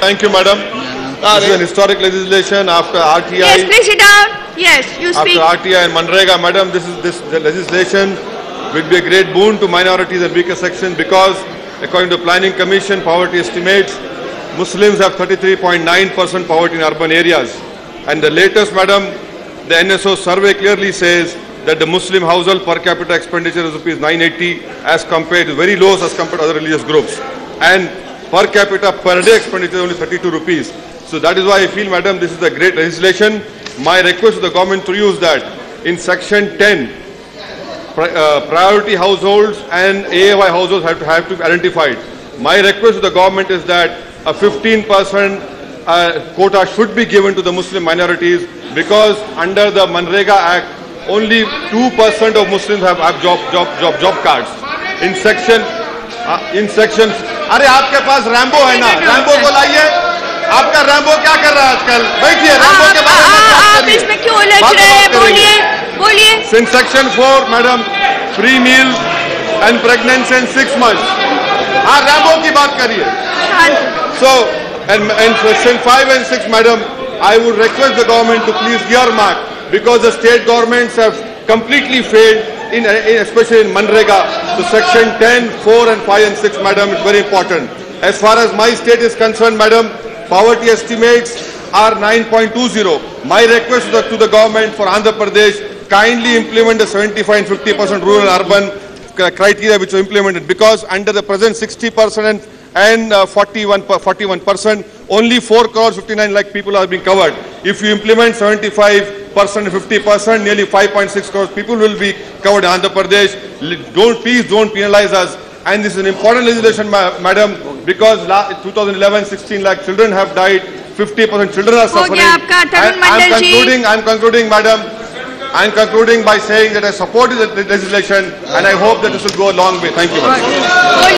Thank you, madam. This is an historic legislation after RTI. Yes, please sit down. Yes, you speak. After RTI and Manrega, madam, this legislation will be a great boon to minorities and weaker sections because, according to Planning Commission poverty estimates, Muslims have 33.9% poverty in urban areas. And the latest, madam, the NSO survey clearly says that the Muslim household per capita expenditure is rupees 980 as compared to very low as compared to other religious groups. And per capita per day expenditure is only 32 rupees. So that is why I feel, madam, this is a great legislation. My request to the government through you is that in section 10, priority households and AAY households have to be identified. My request to the government is that a 15% quota should be given to the Muslim minorities because under the Manrega Act, only 2% of Muslims have job cards. In section, अरे आपके पास Rambo है ना, Rambo को लाइए. आपका Rambo क्या कर रहा है आजकल? बैठिए, रैम्बो के बारे में बात करिए. आप इसमें क्यों उलझ रहे हैं? बोलिए. In section 4, madam, free meal and pregnancy in 6 months. हाँ, रैम्बो की बात करिए. So, and section 5 and 6, madam, I would request the government to please earmark because the state governments have completely failed, especially in Manrega. So section 10, 4 and 5 and 6, madam, is very important. As far as my state is concerned, madam, poverty estimates are 9.20. My request to the government for Andhra Pradesh, kindly implement the 75 and 50% rural urban criteria which are implemented because under the present 60% and 41%, only 4 crores 59 lakh people are being covered. If you implement 75% and 50%, nearly 5.6 crores people will be covered in Andhra Pradesh. Please don't penalize us. And this is an important legislation, madam, because 2011, 16 lakh children have died, 50% children are suffering. I'm concluding, madam. I'm concluding by saying that I support this legislation and I hope that this will go a long way. Thank you, madam.